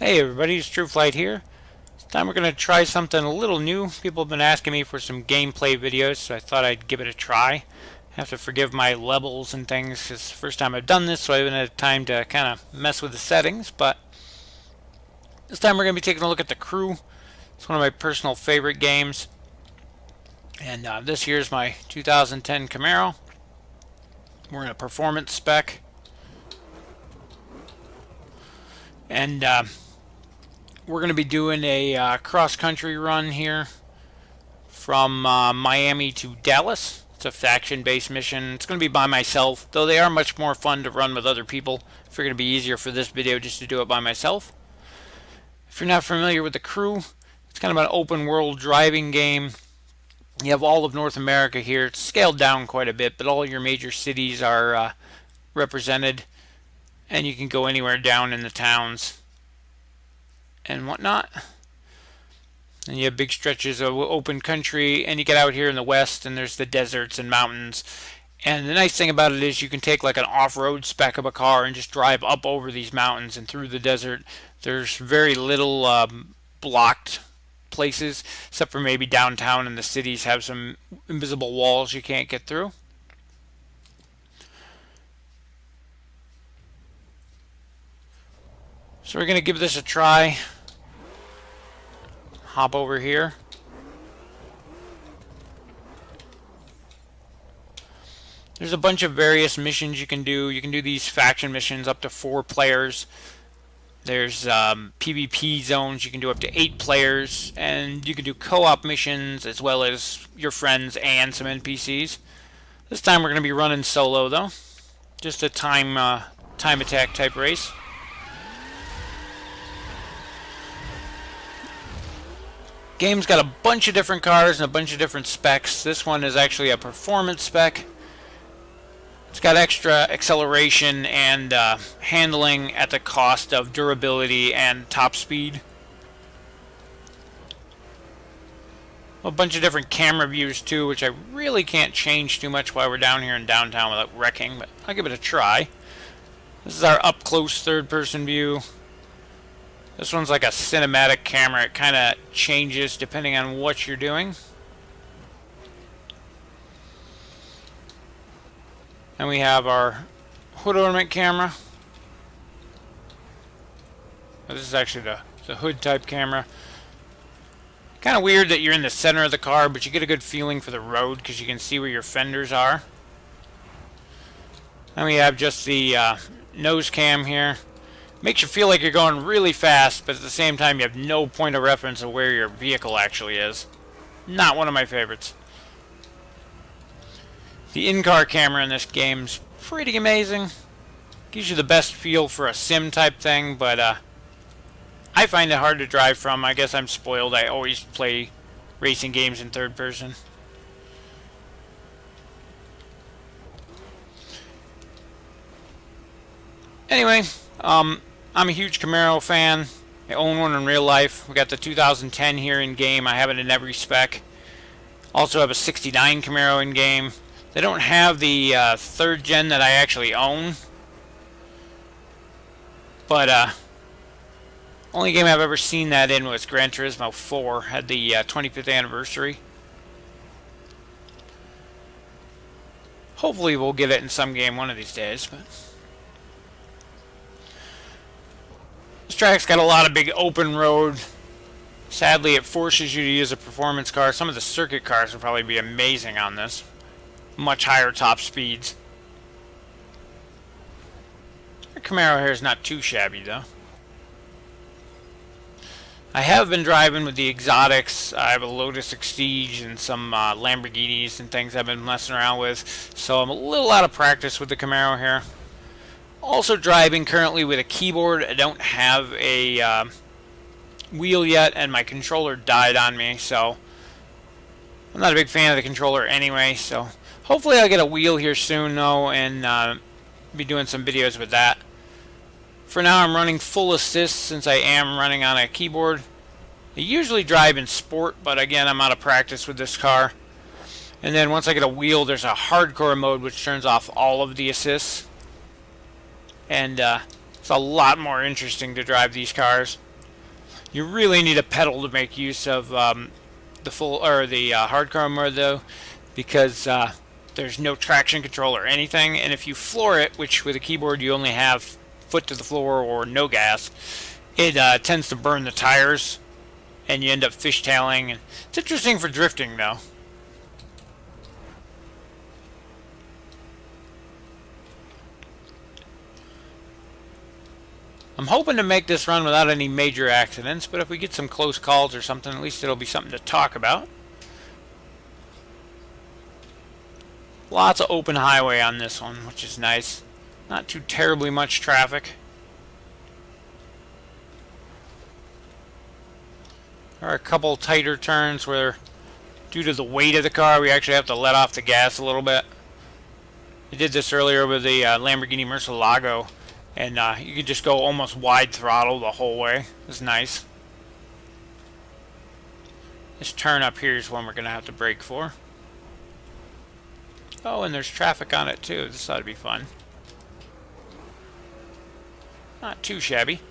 Hey everybody, it's Trueflight here. This time we're going to try something a little new. People have been asking me for some gameplay videos, so I thought I'd give it a try. Have to forgive my levels and things, because it's the first time I've done this, so I haven't had time to kind of mess with the settings. But this time we're going to be taking a look at The Crew. It's one of my personal favorite games. And this year's my 2010 Camaro. We're in a performance spec. And we're going to be doing a cross-country run here from Miami to Dallas. It's a faction-based mission. It's going to be by myself, though they are much more fun to run with other people. I figured it'd be easier for this video just to do it by myself. If you're not familiar with The Crew, it's kind of an open-world driving game. You have all of North America here. It's scaled down quite a bit, but all your major cities are represented, and you can go anywhere down in the towns and whatnot. And you have big stretches of open country, and you get out here in the west and there's the deserts and mountains. And the nice thing about it is you can take like an off-road spec of a car and just drive up over these mountains and through the desert. There's very little blocked places, except for maybe downtown, and the cities have some invisible walls you can't get through. So we're going to give this a try. Hop over here. There's a bunch of various missions you can do. You can do these faction missions up to 4 players. There's PvP zones you can do up to 8 players. And you can do co-op missions as well as your friends and some NPCs. This time we're going to be running solo though. Just a time attack type race. Game's got a bunch of different cars and a bunch of different specs. This one is actually a performance spec. It's got extra acceleration and handling at the cost of durability and top speed. A bunch of different camera views too, which I really can't change too much while we're down here in downtown without wrecking, but I'll give it a try. This is our up-close third-person view. This one's like a cinematic camera. It kind of changes depending on what you're doing. And we have our hood ornament camera. This is actually the hood type camera. Kind of weird that you're in the center of the car, but you get a good feeling for the road because you can see where your fenders are. And we have just the nose cam here. Makes you feel like you're going really fast, but at the same time you have no point of reference of where your vehicle actually is. Not one of my favorites. The in-car camera in this game's pretty amazing. Gives you the best feel for a sim type thing, but I find it hard to drive from. I guess I'm spoiled. I always play racing games in third person. Anyway, I'm a huge Camaro fan. I own one in real life. We got the 2010 here in game. I have it in every spec. Also have a 69 Camaro in game. They don't have the 3rd gen that I actually own. But only game I've ever seen that in was Gran Turismo 4. Had the 25th anniversary. Hopefully we'll get it in some game one of these days, but this track's got a lot of big open road. Sadly, it forces you to use a performance car. Some of the circuit cars will probably be amazing on this. Much higher top speeds. The Camaro here is not too shabby, though. I have been driving with the exotics. I have a Lotus Exige and some Lamborghinis and things I've been messing around with. So I'm a little out of practice with the Camaro here. Also driving currently with a keyboard. I don't have a wheel yet, and my controller died on me, so I'm not a big fan of the controller anyway. So hopefully I'll get a wheel here soon, though, and be doing some videos with that. For now, I'm running full assist since I am running on a keyboard. I usually drive in sport, but again, I'm out of practice with this car. And then once I get a wheel, there's a hardcore mode which turns off all of the assists. And it's a lot more interesting to drive these cars. You really need a pedal to make use of the full or the hardcore mode though, because there's no traction control or anything, and if you floor it, which with a keyboard you only have foot to the floor or no gas, it tends to burn the tires, and you end up fishtailing. It's interesting for drifting though. I'm hoping to make this run without any major accidents, but if we get some close calls or something, at least it'll be something to talk about. Lots of open highway on this one, which is nice. Not too terribly much traffic. There are a couple tighter turns where, due to the weight of the car, we actually have to let off the gas a little bit. I did this earlier with the Lamborghini Murcielago, and you could just go almost wide throttle the whole way. It's nice. This turn up here is one we're going to have to brake for. Oh, and there's traffic on it too. This ought to be fun. Not too shabby.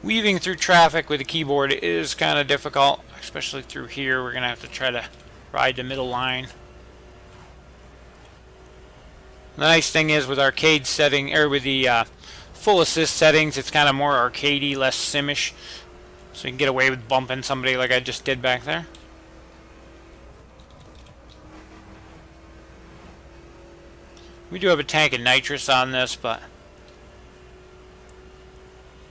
Weaving through traffic with a keyboard is kind of difficult, especially through here. We're going to have to try to ride the middle line. The nice thing is with arcade setting, or with the full assist settings, it's kind of more arcadey, less simish. So you can get away with bumping somebody like I just did back there. We do have a tank of nitrous on this, but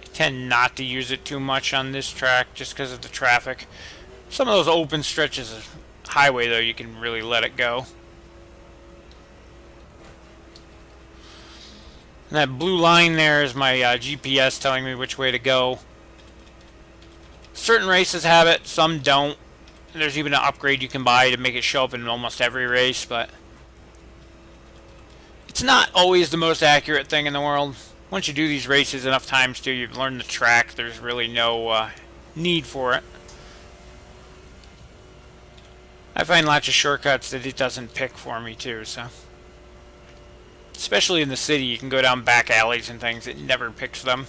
I tend not to use it too much on this track just because of the traffic. Some of those open stretches of highway, though, you can really let it go. And that blue line there is my GPS telling me which way to go. Certain races have it, some don't. There's even an upgrade you can buy to make it show up in almost every race, but it's not always the most accurate thing in the world. Once you do these races enough times too, you've learned the track, there's really no need for it. I find lots of shortcuts that it doesn't pick for me too, so. Especially in the city, you can go down back alleys and things, it never picks them.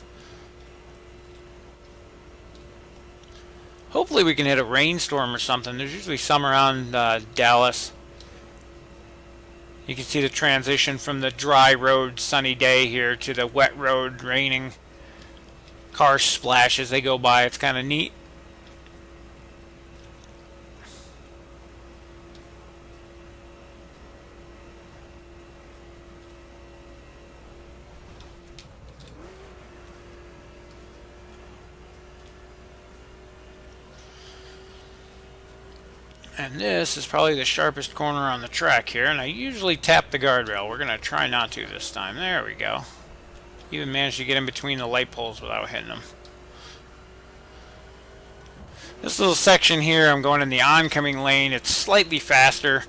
Hopefully we can hit a rainstorm or something. There's usually some around Dallas. You can see the transition from the dry road, sunny day here to the wet road, raining. Cars splash as they go by. It's kind of neat. And this is probably the sharpest corner on the track here, and I usually tap the guardrail. We're going to try not to this time. There we go. Even managed to get in between the light poles without hitting them. This little section here, I'm going in the oncoming lane. It's slightly faster.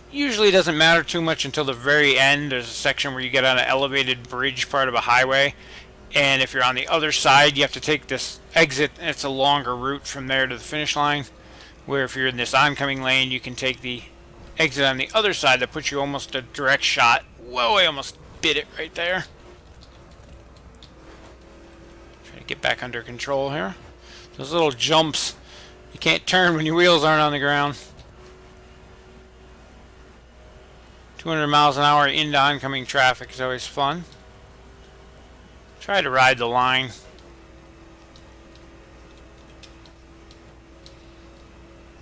Usually doesn't matter too much until the very end. There's a section where you get on an elevated bridge part of a highway, and if you're on the other side, you have to take this exit, and it's a longer route from there to the finish line. Where if you're in this oncoming lane, you can take the exit on the other side that puts you almost a direct shot. Whoa, I almost bit it right there. Try to get back under control here. Those little jumps, you can't turn when your wheels aren't on the ground. 200 miles an hour into oncoming traffic is always fun. Try to ride the line.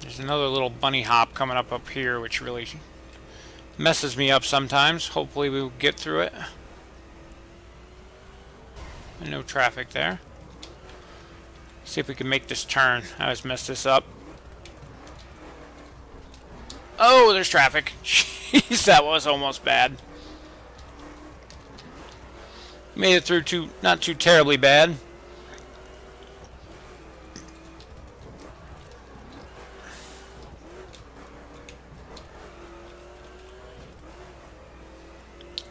There's another little bunny hop coming up here, which really messes me up sometimes. Hopefully we'll get through it. And no traffic there. See if we can make this turn. I always mess this up. Oh, there's traffic. Jeez, that was almost bad. Made it through not too terribly bad.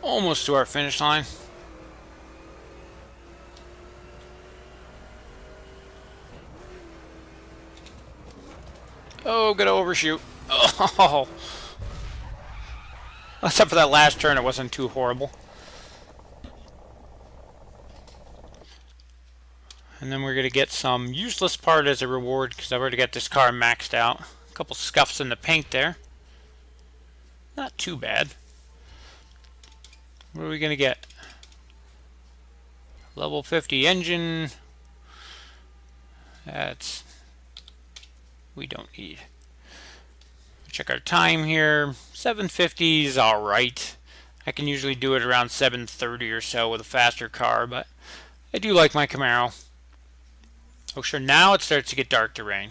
Almost to our finish line. Oh, gonna overshoot. Oh. Except for that last turn, it wasn't too horrible. And then we're going to get some useless part as a reward because I've already got this car maxed out. A couple scuffs in the paint there. Not too bad. What are we going to get? Level 50 engine. We don't need. Check our time here. 750 is alright. I can usually do it around 7:30 or so with a faster car, but I do like my Camaro. Oh sure, now it starts to get dark to rain.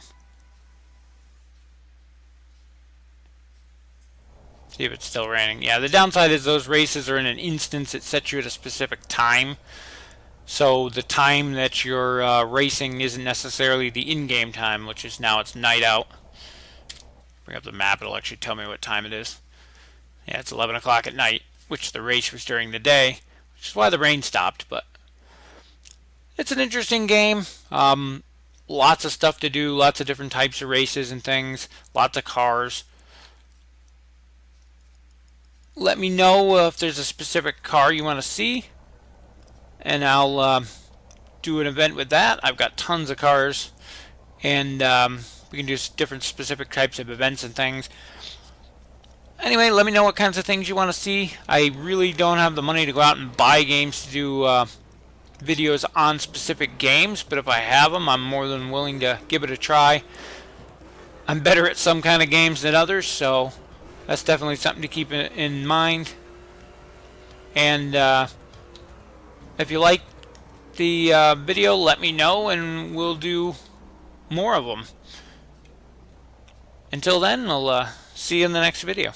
See if it's still raining. Yeah, the downside is those races are in an instance. It sets you at a specific time. So the time that you're racing isn't necessarily the in-game time, which is now it's night out. Bring up the map, it'll actually tell me what time it is. Yeah, it's 11 o'clock at night, which the race was during the day, which is why the rain stopped, but it's an interesting game. Lots of stuff to do, lots of different types of races and things, lots of cars. Let me know if there's a specific car you want to see, and I'll do an event with that. I've got tons of cars, and we can do different specific types of events and things. Anyway, let me know what kinds of things you want to see. I really don't have the money to go out and buy games to do videos on specific games, but if I have them, I'm more than willing to give it a try. I'm better at some kind of games than others, so that's definitely something to keep in mind. And if you like the video, let me know and we'll do more of them. Until then, I'll see you in the next video.